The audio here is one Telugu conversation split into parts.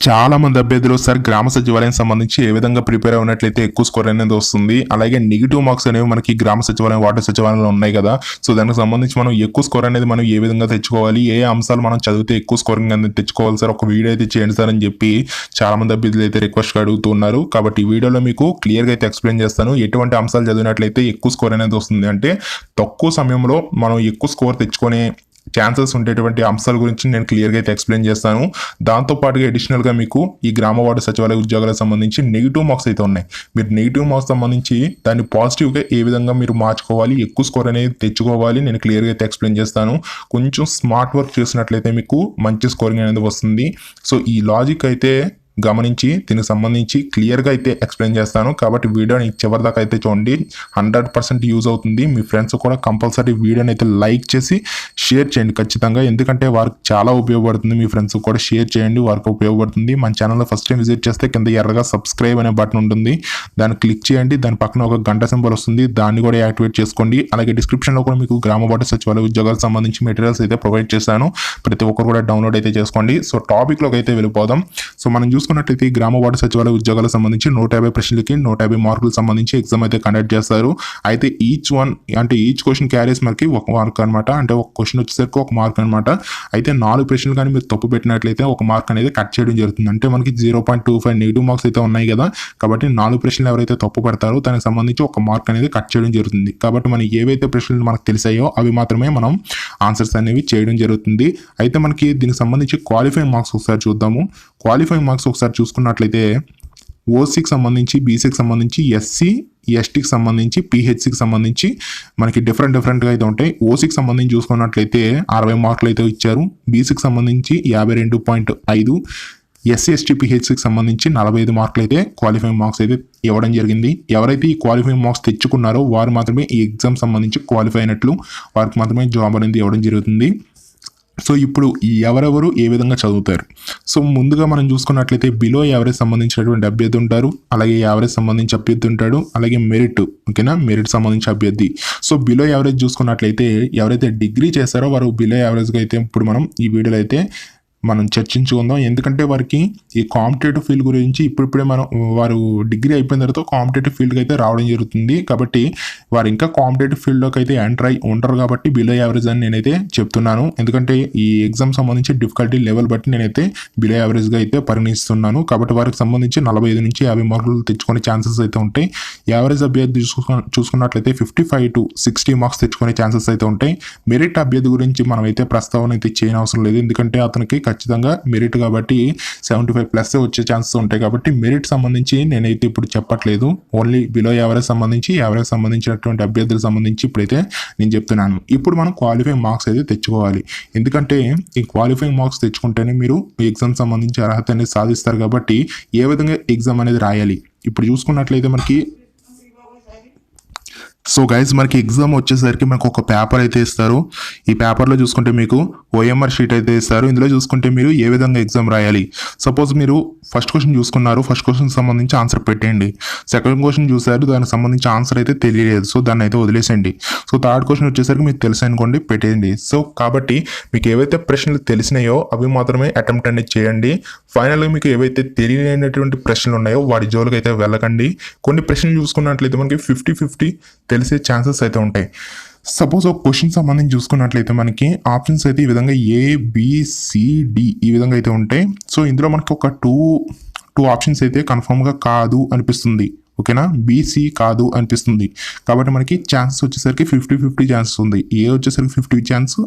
చాలా మంది అభ్యర్థులు సార్ గ్రామ సచివాలయం సంబంధించి ఏ విధంగా ప్రిపేర్ అయినట్లయితే ఎక్కువ స్కోర్ అనేది వస్తుంది, అలాగే నెగిటివ్ మార్క్స్ అనేవి మనకి గ్రామ సచివాలయం వార్డు సచివాలయంలో ఉన్నాయి కదా. సో దానికి సంబంధించి మనం ఎక్కువ స్కోర్ అనేది మనం ఏ విధంగా తెచ్చుకోవాలి, ఏ అంశాలు మనం చదివితే ఎక్కువ స్కోరింగ్ అనేది తెచ్చుకోవాలి సార్, ఒక వీడియో అయితే చేయండి సార్ అని చెప్పి చాలా మంది అభ్యర్థులు అయితే రిక్వెస్ట్ అడుగుతున్నారు. కాబట్టి ఈ వీడియోలో మీకు క్లియర్గా అయితే ఎక్స్ప్లెయిన్ చేస్తాను. ఎటువంటి అంశాలు చదివినట్లయితే ఎక్కువ స్కోర్ అనేది వస్తుంది అంటే తక్కువ సమయంలో మనం ఎక్కువ స్కోర్ తెచ్చుకునే ఛాన్సెస్ ఉండేటువంటి అంశాల గురించి నేను క్లియర్గా అయితే ఎక్స్ప్లెయిన్ చేస్తాను. దాంతోపాటుగా అడిషనల్గా మీకు ఈ గ్రామ వార్డు సచివాలయ ఉద్యోగాలకు సంబంధించి నెగిటివ్ మార్క్స్ అయితే ఉన్నాయి. మీరు నెగిటివ్ మార్క్స్ సంబంధించి దాన్ని పాజిటివ్గా ఏ విధంగా మీరు మార్చుకోవాలి, ఎక్కువ స్కోర్ అనేది తెచ్చుకోవాలి, నేను క్లియర్గా అయితే ఎక్స్ప్లెయిన్ చేస్తాను. కొంచెం స్మార్ట్ వర్క్ చేసినట్లయితే మీకు మంచి స్కోరింగ్ అనేది వస్తుంది. సో ఈ లాజిక్ అయితే గమనించి దీనికి సంబంధించి క్లియర్గా అయితే ఎక్స్ప్లెయిన్ చేస్తాను. కాబట్టి వీడియోని చివరిదాకా అయితే చూడండి, 100% యూజ్ అవుతుంది. మీ ఫ్రెండ్స్ కూడా కంపల్సరీ వీడియోని అయితే లైక్ చేసి షేర్ చేయండి ఖచ్చితంగా, ఎందుకంటే వారికి చాలా ఉపయోగపడుతుంది. మీ ఫ్రెండ్స్ కూడా షేర్ చేయండి, వారికి ఉపయోగపడుతుంది. మన ఛానల్లో ఫస్ట్ టైం విజిట్ చేస్తే కింద ఎర్రగా సబ్స్క్రైబ్ అనే బటన్ ఉంటుంది, దాన్ని క్లిక్ చేయండి. దాని పక్కన ఒక గంట సింబల్ వస్తుంది, దాన్ని కూడా యాక్టివేట్ చేసుకోండి. అలాగే డిస్క్రిప్షన్లో కూడా మీకు గ్రామ వార్డు సచివాలయ ఉద్యోగాలకు సంబంధించి మెటీరియల్స్ అయితే ప్రొవైడ్ చేశాను, ప్రతి ఒక్కరు కూడా డౌన్లోడ్ అయితే చేసుకోండి. సో టాపిక్లోకి అయితే వెళ్ళిపోదాం. సో మనం చూసుకున్నట్లయితే గ్రామ వార్డు సచివాలయ ఉద్యోగాలకు సంబంధించి 150 ప్రశ్నలకి 150 మార్కులకు సంబంధించి ఎగ్జామ్ అయితే కండక్ట్ చేస్తారు. అయితే ఈచ్ క్వశ్చన్ క్యారీస్ మనకి ఒక మార్క్ అనమాట, అంటే ఒక క్వశ్చన్ వచ్చేసరికి ఒక మార్క్ అనమాట. అయితే 4 ప్రశ్నలు కానీ మీరు తప్పు పెట్టినట్లయితే ఒక మార్క్ అనేది కట్ చేయడం జరుగుతుంది. అంటే మనకి 0.25 నెగిటివ్ మార్క్స్ అయితే ఉన్నాయి కదా, కాబట్టి 4 ప్రశ్నలు ఎవరైతే తప్పు పెడతారో దానికి సంబంధించి ఒక మార్క్ అనేది కట్ చేయడం జరుగుతుంది. కాబట్టి మనకి ఏవైతే ప్రశ్నలు మనకు తెలిసాయో అవి మాత్రమే మనం ఆన్సర్స్ అనేవి చేయడం జరుగుతుంది. అయితే మనకి దీనికి సంబంధించి క్వాలిఫైయింగ్ మార్క్స్ ఒకసారి చూద్దాము. క్వాలిఫైయింగ్ మార్క్స్ ఒకసారి చూసుకున్నట్లయితే ఓసీకి సంబంధించి, బీసీకి సంబంధించి, ఎస్సీ ఎస్టీకి సంబంధించి, పిహెచ్సికి సంబంధించి మనకి డిఫరెంట్గా అయితే ఉంటాయి. ఓసీకి సంబంధించి చూసుకున్నట్లయితే 60 మార్కులు అయితే ఇచ్చారు, బీసీకి సంబంధించి 52.5, ఎస్సీ ఎస్టీ పిహెచ్సికి సంబంధించి 45 మార్కులు అయితే క్వాలిఫైయింగ్ మార్క్స్ అయితే ఇవ్వడం జరిగింది. ఎవరైతే ఈ క్వాలిఫైయింగ్ మార్క్స్ తెచ్చుకున్నారో వారు మాత్రమే ఈ ఎగ్జామ్ సంబంధించి క్వాలిఫై అయినట్లు, వారికి మాత్రమే జాబ్ అనేది ఇవ్వడం జరుగుతుంది. సో ఇప్పుడు ఎవరెవరు ఏ విధంగా చదువుతారు? సో ముందుగా మనం చూసుకున్నట్లయితే బిలో యావరేజ్ సంబంధించినటువంటి అభ్యర్థి ఉంటారు, అలాగే యావరేజ్ సంబంధించి అభ్యర్థి ఉంటాడు, అలాగే మెరిట్, ఓకేనా, మెరిట్ సంబంధించి అభ్యర్థి. సో బిలో యావరేజ్ చూసుకున్నట్లయితే ఎవరైతే డిగ్రీ చేస్తారో వారు బిలో యావరేజ్గా అయితే ఇప్పుడు మనం ఈ వీడియోలో అయితే మనం చర్చించుకుందాం. ఎందుకంటే వారికి ఈ కాంపిటేటివ్ ఫీల్డ్ గురించి ఇప్పుడిప్పుడే వారు డిగ్రీ అయిపోయిన తర్వాత కాంపిటేటివ్ ఫీల్డ్కి అయితే రావడం జరుగుతుంది. కాబట్టి వారు ఇంకా కాంపిటేటివ్ ఫీల్డ్లోకి అయితే ఎంటర్ అయి ఉంటారు, కాబట్టి బిలో యావరేజ్ అని నేనైతే చెప్తున్నాను. ఎందుకంటే ఈ ఎగ్జామ్ సంబంధించి డిఫికల్టీ లెవెల్ బట్టి నేనైతే బిలో యావరేజ్గా అయితే పరిగణిస్తున్నాను. కాబట్టి వారికి సంబంధించి 45 నుంచి 50 మార్కులు తెచ్చుకునే ఛాన్సెస్ అయితే ఉంటాయి. యావరేజ్ అభ్యర్థి చూసుకున్నట్లయితే 55 to 60 మార్క్స్ తెచ్చుకునే ఛాన్సెస్ అయితే ఉంటాయి. మెరిట్ అభ్యర్థి గురించి మనం అయితే ప్రస్తావన అయితే చేయని అవసరం లేదు, ఎందుకంటే అతనికి ఖచ్చితంగా మెరిట్ కాబట్టి 75+ వచ్చే ఛాన్సెస్ ఉంటాయి. కాబట్టి మెరిట్ సంబంధించి నేనైతే ఇప్పుడు చెప్పట్లేదు, ఓన్లీ బిలో యావరేజ్ సంబంధించినటువంటి అభ్యర్థులకు సంబంధించి ఇప్పుడైతే నేను చెప్తున్నాను. ఇప్పుడు మనం క్వాలిఫైయింగ్ మార్క్స్ అయితే తెచ్చుకోవాలి, ఎందుకంటే ఈ క్వాలిఫైయింగ్ మార్క్స్ తెచ్చుకుంటేనే మీరు ఎగ్జామ్ సంబంధించి అర్హత అనేది సాధిస్తారు. కాబట్టి ఏ విధంగా ఎగ్జామ్ అనేది రాయాలి ఇప్పుడు చూసుకున్నట్లయితే మనకి, సో గైస్ మనకి ఎగ్జామ్ వచ్చేసరికి మనకు ఒక పేపర్ అయితే ఇస్తారు. ఈ పేపర్లో చూసుకుంటే మీకు ఓఎంఆర్ షీట్ అయితే ఇస్తారు. ఇందులో చూసుకుంటే మీరు ఏ విధంగా ఎగ్జామ్ రాయాలి, సపోజ్ మీరు ఫస్ట్ క్వశ్చన్ చూసుకున్నారు, ఫస్ట్ క్వశ్చన్ సంబంధించి ఆన్సర్ పెట్టేయండి. సెకండ్ క్వశ్చన్ చూసారు, దానికి సంబంధించి ఆన్సర్ అయితే తెలియలేదు, సో దాన్ని అయితే వదిలేసేయండి. సో థర్డ్ క్వశ్చన్ వచ్చేసరికి మీకు తెలుసు అనుకోండి, పెట్టేయండి. సో కాబట్టి మీకు ఏవైతే ప్రశ్నలు తెలిసినాయో అవి మాత్రమే అటెంప్ట్ అనేది చేయండి. ఫైనల్గా మీకు ఏవైతే తెలియనటువంటి ప్రశ్నలు ఉన్నాయో వాటి జోలికి అయితే వెళ్ళకండి. కొన్ని ప్రశ్నలు చూసుకున్నట్లయితే మనకి 50-50 తెలిసే ఛాన్సెస్ అయితే ఉంటాయి. సపోజ్ ఒక క్వశ్చన్ సంబంధించి చూసుకున్నట్లయితే మనకి ఆప్షన్స్ అయితే ఈ విధంగా ABCD ఈ విధంగా అయితే ఉంటాయి. సో ఇందులో మనకి ఒక టూ ఆప్షన్స్ అయితే కన్ఫర్మ్గా కాదు అనిపిస్తుంది, ఓకేనా, BC కాదు అనిపిస్తుంది. కాబట్టి మనకి ఛాన్సెస్ వచ్చేసరికి 50-50 ఛాన్సెస్ ఉంది. A వచ్చేసరికి 50 ఛాన్స్,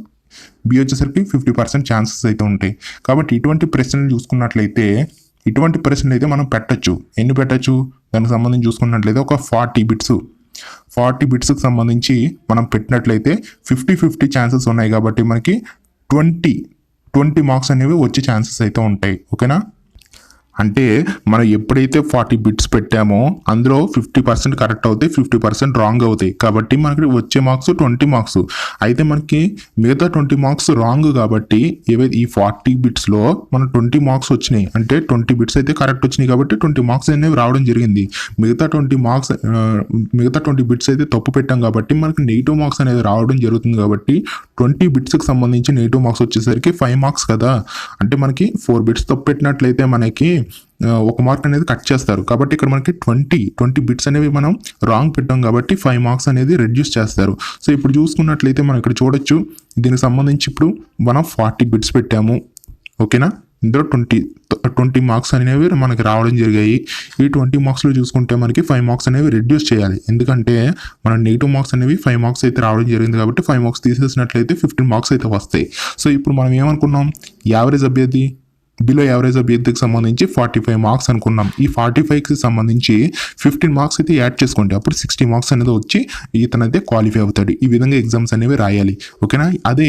B వచ్చేసరికి 50% ఛాన్సెస్ అయితే ఉంటాయి. కాబట్టి ఇటువంటి ప్రశ్నలు చూసుకున్నట్లయితే ఇటువంటి ప్రశ్నలు అయితే మనం పెట్టచ్చు. ఎన్ని పెట్టచ్చు దానికి సంబంధించి చూసుకున్నట్లయితే ఒక 40 బిట్స్కి సంబంధించి మనం పెట్టినట్లయితే 50-50 ఛాన్సెస్ ఉన్నాయి. కాబట్టి మనకి 20 మార్క్స్ అనేవి వచ్చే ఛాన్సెస్ అయితే ఉంటాయి, ఓకేనా. అంటే మనం ఎప్పుడైతే 40 బిట్స్ పెట్టామో అందులో 50% కరెక్ట్ అవుతాయి, 50% రాంగ్ అవుతాయి. కాబట్టి మనకి వచ్చే మార్క్స్ 20 మార్క్స్. అయితే మనకి మిగతా 20 మార్క్స్ రాంగ్ కాబట్టి ఏవైతే ఈ 40 బిట్స్లో మన 20 మార్క్స్ వచ్చినాయి, అంటే 20 బిట్స్ అయితే కరెక్ట్ వచ్చినాయి కాబట్టి 20 మార్క్స్ అనేవి రావడం జరిగింది. మిగతా 20 బిట్స్ అయితే తప్పు పెట్టాం కాబట్టి మనకి నెగిటివ్ మార్క్స్ అనేది రావడం జరుగుతుంది. కాబట్టి 20 బిట్స్కి సంబంధించి నెగిటివ్ మార్క్స్ వచ్చేసరికి 5 మార్క్స్ కదా. అంటే మనకి 4 బిట్స్ తప్పు పెట్టినట్లయితే మనకి 1 మార్క్ అనేది కట్ చేస్తారు. కాబట్టి ఇక్కడ మనకి 20 బిట్స్ అనేవి మనం రాంగ్ పెట్టాం కాబట్టి 5 మార్క్స్ అనేది రెడ్యూస్ చేస్తారు. సో ఇప్పుడు చూసుకున్నట్లయితే మనం ఇక్కడ చూడొచ్చు, దీనికి సంబంధించి ఇప్పుడు మనం 40 బిట్స్ పెట్టాము, ఓకేనా. ఇందులో 20 మార్క్స్ అనేవి మనకి రావడం జరిగాయి. ఈ 20 మార్క్స్లో చూసుకుంటే మనకి 5 మార్క్స్ అనేవి రెడ్యూస్ చేయాలి. ఎందుకంటే మన నెగిటివ్ మార్క్స్ అనేవి 5 మార్క్స్ అయితే రావడం జరిగింది కాబట్టి 5 మార్క్స్ తీసేసినట్లయితే 15 మార్క్స్ అయితే వస్తాయి. సో ఇప్పుడు మనం ఏమనుకున్నాం, యావరేజ్ అభ్యర్థి బిలో యావరేజ్ అభ్యర్థికి సంబంధించి 45 మార్క్స్ అనుకున్నాం. ఈ 45కి సంబంధించి 15 మార్క్స్ అయితే యాడ్ చేసుకోండి, అప్పుడు 60 మార్క్స్ అనేది వచ్చి ఇతనైతే క్వాలిఫై అవుతాడు. ఈ విధంగా ఎగ్జామ్స్ అనేవి రాయాలి, ఓకేనా. అదే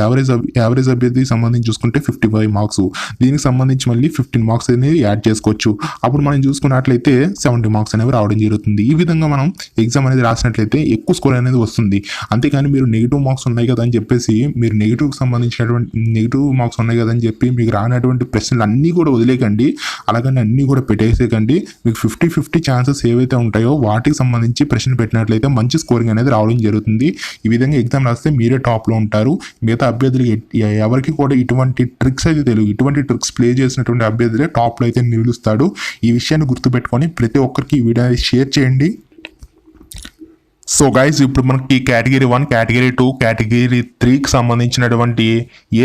యావరేజ్ అభ్యర్థికి సంబంధించి చూసుకుంటే 55 మార్క్స్, దీనికి సంబంధించి మళ్ళీ 15 మార్క్స్ అనేది యాడ్ చేసుకోవచ్చు. అప్పుడు మనం చూసుకున్నట్లయితే 70 మార్క్స్ అనేవి రావడం జరుగుతుంది. ఈ విధంగా మనం ఎగ్జామ్ అనేది రాసినట్లయితే ఎక్కువ స్కోర్ అనేది వస్తుంది. అంతేకాని మీరు నెగిటివ్ మార్క్స్ ఉన్నాయి కదా అని చెప్పేసి మీరు నెగిటివ్కి సంబంధించినటువంటి నెగిటివ్ మార్క్స్ ఉన్నాయి కదా అని చెప్పి మీకు రానటువంటి ప్రశ్నలు అన్నీ కూడా వదిలేకండి, అలాగని అన్నీ కూడా పెట్టేసేకండి. మీకు 50-50 ఛాన్సెస్ ఏవైతే ఉంటాయో వాటికి సంబంధించి ప్రశ్న పెట్టినట్లయితే మంచి స్కోరింగ్ అనేది రావడం జరుగుతుంది. ఈ విధంగా ఎగ్జామ్ రాస్తే మీరే టాప్లో ఉంటారు. మిగతా అభ్యర్థులు ఎవరికి కూడా ఇటువంటి ట్రిక్స్ అయితే తెలియదు. ఇటువంటి ట్రిక్స్ ప్లే చేసినటువంటి అభ్యర్థులే టాప్లో అయితే నిలుస్తాడు. ఈ విషయాన్ని గుర్తుపెట్టుకొని ప్రతి ఒక్కరికి ఈ వీడియో షేర్ చేయండి. సో గైస్, ఇప్పుడు మనకి కేటగిరీ 1, కేటగిరీ 2, కేటగిరీ 3కి సంబంధించినటువంటి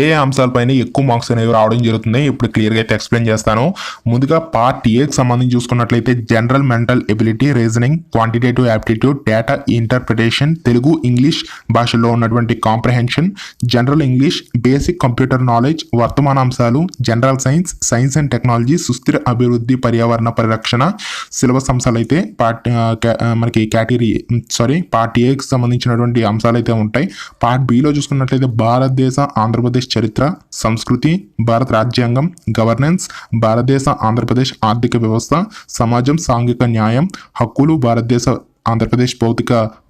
ఏ అంశాలపైన ఎక్కువ మార్క్స్ అనేవి రావడం జరుగుతుంది ఇప్పుడు క్లియర్గా అయితే ఎక్స్ప్లెయిన్ చేస్తాను. ముందుగా పార్ట్ ఏకి సంబంధించి చూసుకున్నట్లయితే general mental ability, reasoning, quantitative aptitude, data interpretation, Telugu English భాషలో ఉన్నటువంటి comprehension, general English, basic computer knowledge, వర్తమాన అంశాలు, general science, science and technology, సుస్థిర అభివృద్ధి, పర్యావరణ పరిరక్షణ సిలబస్ అంశాలు అయితే మనకి పార్ట్ ఏకి సంబంధించినటువంటి అంశాలు అయితే ఉంటాయి. పార్ట్ బిలో చూసుకున్నట్లయితే భారతదేశ ఆంధ్రప్రదేశ్ చరిత్ర, సంస్కృతి, భారత రాజ్యాంగం, గవర్నెన్స్, భారతదేశ ఆంధ్రప్రదేశ్ ఆర్థిక వ్యవస్థ, సమాజం, సాంఘిక న్యాయం, హక్కులు, భారతదేశ ఆంధ్రప్రదేశ్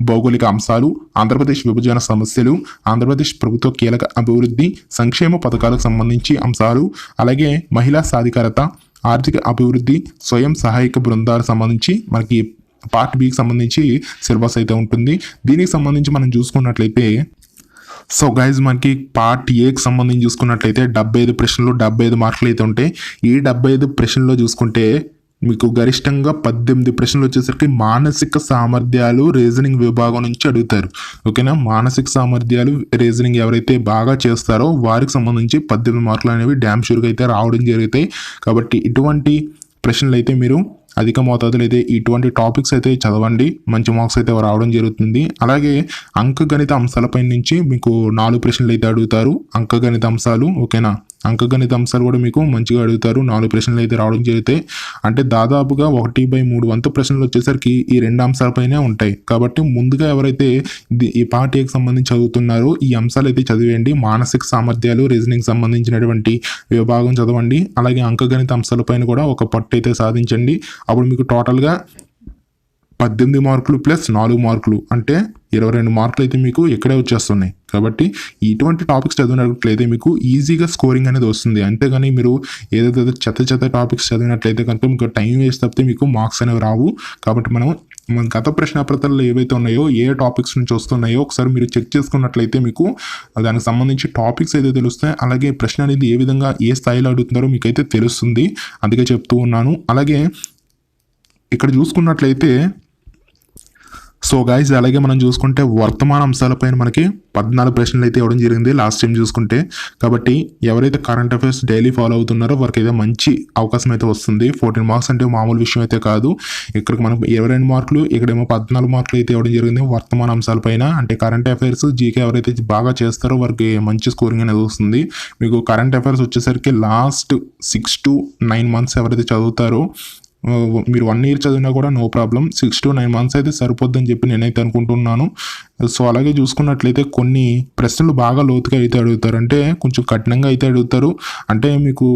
భౌగోళిక అంశాలు, ఆంధ్రప్రదేశ్ విభజన సమస్యలు, ఆంధ్రప్రదేశ్ ప్రభుత్వ కీలక అభివృద్ధి సంక్షేమ పథకాలకు సంబంధించి అంశాలు, అలాగే మహిళా సాధికారత, ఆర్థిక అభివృద్ధి, స్వయం సహాయక బృందాలకు సంబంధించి మనకి పార్ట్ బికి సంబంధించి సిలబస్ అయితే ఉంటుంది. దీనికి సంబంధించి మనం చూసుకున్నట్లయితే సో గైజ్ మనకి పార్ట్ ఏకి సంబంధించి చూసుకున్నట్లయితే 75 ప్రశ్నలు 75 మార్కులు అయితే ఉంటాయి. ఈ 75 ప్రశ్నల్లో చూసుకుంటే మీకు గరిష్టంగా 18 ప్రశ్నలు వచ్చేసరికి మానసిక సామర్థ్యాలు రీజనింగ్ విభాగం నుంచి అడుగుతారు, ఓకేనా. మానసిక సామర్థ్యాలు రీజనింగ్ ఎవరైతే బాగా చేస్తారో వారికి సంబంధించి 18 మార్కులు అనేవి డ్యామ్ షూర్గా అయితే రావడం జరుగుతాయి. కాబట్టి ఇటువంటి ప్రశ్నలు అయితే మీరు అధిక మోతాదులో అయితే ఇటువంటి టాపిక్స్ అయితే చదవండి, మంచి మార్క్స్ అయితే రావడం జరుగుతుంది. అలాగే అంకగణిత అంశాలపై నుంచి మీకు 4 ప్రశ్నలు అయితే అడుగుతారు, అంకగణిత అంశాలు, ఓకేనా. అంకగణిత అంశాలు కూడా మీకు మంచిగా అడుగుతారు, 4 ప్రశ్నలు అయితే రావడం జరుగుతాయి. అంటే దాదాపుగా 1/3 వంతు ప్రశ్నలు వచ్చేసరికి ఈ 2 అంశాలపైనే ఉంటాయి. కాబట్టి ముందుగా ఎవరైతే ఈ పార్ట్ ఏకి సంబంధించి చదువుతున్నారో ఈ అంశాలు అయితే చదివేయండి. మానసిక సామర్థ్యాలు, రీజనింగ్ సంబంధించినటువంటి విభాగం చదవండి. అలాగే అంకగణిత అంశాలపైన కూడా ఒక పట్టు అయితే సాధించండి. అప్పుడు మీకు టోటల్గా 18 మార్కులు ప్లస్ 4 మార్కులు అంటే 22 మార్కులు అయితే మీకు ఇక్కడే వచ్చేస్తున్నాయి. కాబట్టి ఇటువంటి టాపిక్స్ చదివినట్లయితే మీకు ఈజీగా స్కోరింగ్ అనేది వస్తుంది. అంతేగాని మీరు ఏదైతే చెత్త టాపిక్స్ చదివినట్లయితే కనుక మీకు టైం వేస్ట్ తప్పితే మీకు మార్క్స్ అనేవి రావు. కాబట్టి మన గత ప్రశ్నపత్రాలు ఏవైతే ఉన్నాయో ఏ టాపిక్స్ నుంచి వస్తున్నాయో ఒకసారి మీరు చెక్ చేసుకున్నట్లయితే మీకు దానికి సంబంధించి టాపిక్స్ అయితే తెలుస్తాయి. అలాగే ప్రశ్న అనేది ఏ విధంగా ఏ స్థాయిలో అడుగుతున్నారో మీకైతే తెలుస్తుంది, అందుకే చెప్తూ ఉన్నాను. అలాగే ఇక్కడ చూసుకున్నట్లయితే సో గైజ్, అలాగే మనం చూసుకుంటే వర్తమాన అంశాలపైన మనకి 14 ప్రశ్నలు అయితే ఇవ్వడం జరిగింది లాస్ట్ టైం చూసుకుంటే. కాబట్టి ఎవరైతే కరెంట్ అఫైర్స్ డైలీ ఫాలో అవుతున్నారో వారికి అయితే మంచి అవకాశం అయితే వస్తుంది. 14 మార్క్స్ అంటే మామూలు విషయం అయితే కాదు. ఇక్కడికి మనకు 22 మార్కులు, ఇక్కడేమో 14 మార్కులు అయితే ఇవ్వడం జరిగింది వర్తమాన అంశాలపైన. అంటే కరెంట్ అఫైర్స్, జీకే ఎవరైతే బాగా చేస్తారో వారికి మంచి స్కోరింగ్ అనేది వస్తుంది. మీకు కరెంట్ అఫైర్స్ వచ్చేసరికి లాస్ట్ 6 to 9 months ఎవరైతే చదువుతారో మీరు 1 year చదివినా కూడా నో ప్రాబ్లం, 6 to 9 months అయితే సరిపోద్దని చెప్పి నేనైతే అనుకుంటున్నాను. సో అలాగే చూసుకున్నట్లయితే కొన్ని ప్రశ్నలు బాగా లోతుగా అయితే అడుగుతారు, అంటే కొంచెం కఠినంగా అయితే అడుగుతారు. అంటే మీకు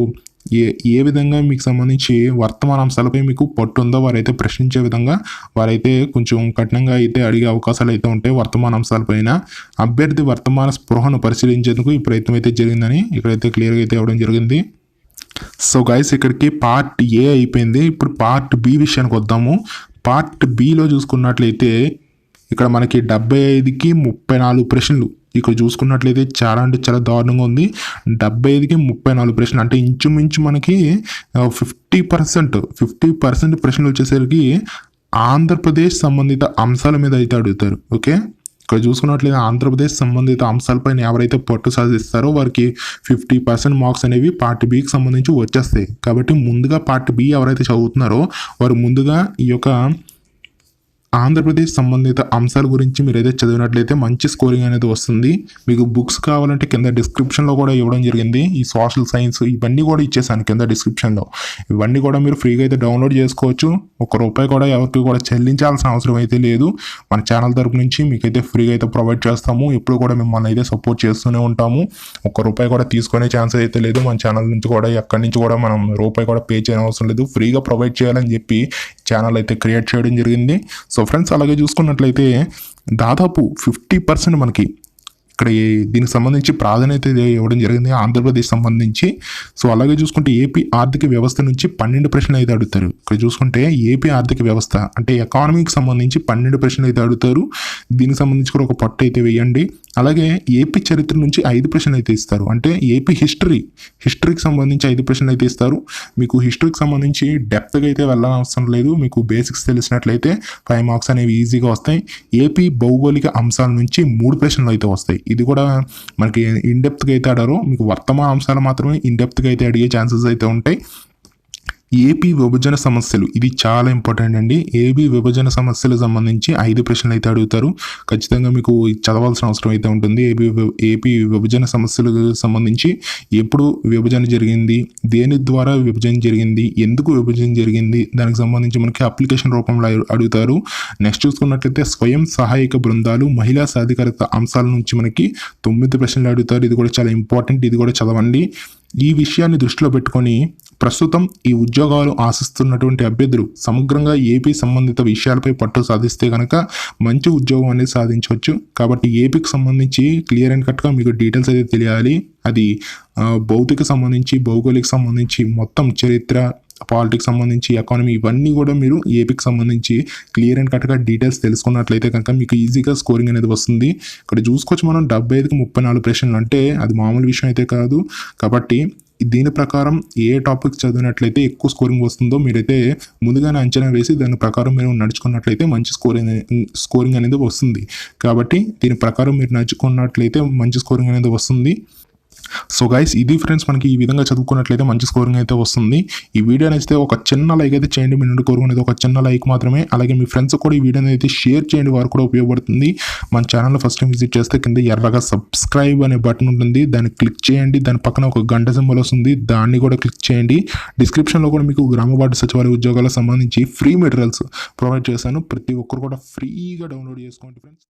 ఏ ఏ విధంగా మీకు సంబంధించి వర్తమాన అంశాలపై మీకు పట్టు ఉందో వారైతే ప్రశ్నించే విధంగా వారైతే కొంచెం కఠినంగా అయితే అడిగే అవకాశాలు అయితే ఉంటాయి. వర్తమాన అంశాలపైన అభ్యర్థి వర్తమాన స్పృహను పరిశీలించేందుకు ఈ ప్రయత్నం అయితే జరిగిందని ఇక్కడైతే క్లియర్గా అయితే ఇవ్వడం జరిగింది. సో గైస్ ఇక్కడికి పార్ట్ ఏ అయిపోయింది. ఇప్పుడు పార్ట్ బి విషయానికి వద్దాము. పార్ట్ బిలో చూసుకున్నట్లయితే ఇక్కడ మనకి 75కి 34 ప్రశ్నలు ఇక్కడ చూసుకున్నట్లయితే చాలా అంటే చాలా దారుణంగా ఉంది. 75కి 34 ప్రశ్నలు అంటే ఇంచుమించు మనకి 50% ప్రశ్నలు వచ్చేసరికి ఆంధ్రప్రదేశ్ సంబంధిత అంశాల మీద అయితే అడుగుతారు. ఓకే, ఇక్కడ చూసుకున్నట్లయితే ఆంధ్రప్రదేశ్ సంబంధిత అంశాలపైన ఎవరైతే పట్టు సాధిస్తారో వారికి 50% మార్క్స్ అనేవి పార్ట్ బికి సంబంధించి వచ్చేస్తాయి. కాబట్టి ముందుగా పార్ట్ బి ఎవరైతే చదువుతున్నారో వారు ముందుగా ఈ యొక్క ఆంధ్రప్రదేశ్ సంబంధిత అంశాల గురించి మీరైతే చదివినట్లయితే మంచి స్కోరింగ్ అనేది వస్తుంది. మీకు బుక్స్ కావాలంటే కింద డిస్క్రిప్షన్లో కూడా ఇవ్వడం జరిగింది. ఈ సోషల్ సైన్స్ ఇవన్నీ కూడా ఇచ్చేసాను కింద డిస్క్రిప్షన్లో. ఇవన్నీ కూడా మీరు ఫ్రీగా అయితే డౌన్లోడ్ చేసుకోవచ్చు. ₹1 కూడా ఎవరికి కూడా చెల్లించాల్సిన అవసరం అయితే లేదు. మన ఛానల్ తరపు నుంచి మీకైతే ఫ్రీగా అయితే ప్రొవైడ్ చేస్తాము. ఎప్పుడు కూడా మిమ్మల్ని అయితే సపోర్ట్ చేస్తూనే ఉంటాము. ₹1 కూడా తీసుకునే ఛాన్స్ అయితే లేదు. మన ఛానల్ నుంచి కూడా ఎక్కడి నుంచి కూడా మనం ₹1 కూడా పే చేయని అవసరం లేదు. ఫ్రీగా ప్రొవైడ్ చేయాలని చెప్పి ఛానల్ అయితే క్రియేట్ చేయడం జరిగింది. సో ఫ్రెండ్స్ అలాగే చూసుకున్నట్లయితే దాదాపు 50% మనకి ఇక్కడ దీనికి సంబంధించి ప్రాధాన్యత ఇవ్వడం జరిగింది ఆంధ్రప్రదేశ్ సంబంధించి. సో అలాగే చూసుకుంటే ఏపీ ఆర్థిక వ్యవస్థ నుంచి 12 ప్రశ్నలు అయితే అడుగుతారు. ఇక్కడ చూసుకుంటే ఏపీ ఆర్థిక వ్యవస్థ అంటే ఎకానమీకి సంబంధించి 12 ప్రశ్నలు అయితే అడుగుతారు. దీనికి సంబంధించి కూడా ఒక పట్టు అయితే వేయండి. అలాగే ఏపీ చరిత్ర నుంచి 5 ప్రశ్నలు అయితే ఇస్తారు. అంటే ఏపీ హిస్టరీకి సంబంధించి 5 ప్రశ్నలు అయితే ఇస్తారు. మీకు హిస్టరీకి సంబంధించి డెప్త్గా అయితే వెళ్ళనవసరం లేదు. మీకు బేసిక్స్ తెలిసినట్లయితే 5 మార్క్స్ అనేవి ఈజీగా వస్తాయి. ఏపీ భౌగోళిక అంశాల నుంచి 3 ప్రశ్నలు అయితే వస్తాయి. ఇది కూడా మనకి ఇన్డెప్త్గా అయితే అడగరు. మీకు వర్తమాన అంశాలు మాత్రమే ఇన్డెప్త్గా అయితే అడిగే ఛాన్సెస్ అయితే ఉంటాయి. ఏపీ విభజన సమస్యలు ఇది చాలా ఇంపార్టెంట్ అండి. ఏపీ విభజన సమస్యలకు సంబంధించి 5 ప్రశ్నలు అయితే అడుగుతారు. ఖచ్చితంగా మీకు చదవాల్సిన అవసరం అయితే ఉంటుంది. ఏపీ విభజన సమస్యలకు సంబంధించి ఎప్పుడు విభజన జరిగింది, దేని ద్వారా విభజన జరిగింది, ఎందుకు విభజన జరిగింది, దానికి సంబంధించి మనకి అప్లికేషన్ రూపంలో అడుగుతారు. నెక్స్ట్ చూసుకున్నట్లయితే స్వయం సహాయక బృందాలు, మహిళా సాధికారత అంశాల నుంచి మనకి 9 ప్రశ్నలు అడుగుతారు. ఇది కూడా చాలా ఇంపార్టెంట్. ఇది కూడా చదవండి. ఈ విషయాన్ని దృష్టిలో పెట్టుకొని ప్రస్తుతం ఈ ఉద్యోగాలు ఆశిస్తున్నటువంటి అభ్యర్థులు సమగ్రంగా ఏపీ సంబంధిత విషయాలపై పట్టు సాధిస్తే కనుక మంచి ఉద్యోగం అనేది సాధించవచ్చు. కాబట్టి ఏపీకి సంబంధించి క్లియర్ అండ్ కట్గా మీకు డీటెయిల్స్ అయితే తెలియాలి. అది భౌతిక సంబంధించి, భౌగోళిక సంబంధించి, మొత్తం చరిత్ర, పాలిటిక్స్ సంబంధించి, ఎకానమీ ఇవన్నీ కూడా మీరు ఏపీకి సంబంధించి క్లియర్ అండ్ కట్గా డీటెయిల్స్ తెలుసుకున్నట్లయితే కనుక మీకు ఈజీగా స్కోరింగ్ అనేది వస్తుంది. ఇక్కడ చూసుకోవచ్చు మనం 75కి 34 ప్రశ్నలు అంటే అది మామూలు విషయం అయితే కాదు. కాబట్టి దీని ప్రకారం ఏ టాపిక్ చదివినట్లయితే ఎక్కువ స్కోరింగ్ వస్తుందో మీరైతే ముందుగానే అంచనా వేసి దాని ప్రకారం మీరు నడుచుకున్నట్లయితే మంచి స్కోరింగ్ అనేది వస్తుంది. కాబట్టి దీని ప్రకారం మీరు నడుచుకున్నట్లయితే మంచి స్కోరింగ్ అనేది వస్తుంది. సో గైస్ ఇది ఫ్రెండ్స్ మనకి ఈ విధంగా చదువుకున్నట్లయితే మంచి స్కోరింగ్ అయితే వస్తుంది. ఈ వీడియో నచ్చితే ఒక చిన్న లైక్ అయితే చేయండి. మీ నుండి కోరుకునేది ఒక చిన్న లైక్ మాత్రమే. అలాగే మీ ఫ్రెండ్స్ కూడా ఈ వీడియోని అయితే షేర్ చేయండి, వారు కూడా ఉపయోగపడుతుంది. మన ఛానల్ ఫస్ట్ టైం విజిట్ చేస్తే కింద ఎర్రగా సబ్స్క్రైబ్ అనే బటన్ ఉంటుంది, దాన్ని క్లిక్ చేయండి. దాని పక్కన ఒక గంట సింబల్ వస్తుంది, దాన్ని కూడా క్లిక్ చేయండి. డిస్క్రిప్షన్లో కూడా మీకు గ్రామ వార్డు సచివాలయ ఉద్యోగాలకు సంబంధించి ఫ్రీ మెటీరియల్స్ ప్రొవైడ్ చేశాను. ప్రతి ఒక్కరు కూడా ఫ్రీగా డౌన్లోడ్ చేసుకోండి ఫ్రెండ్స్.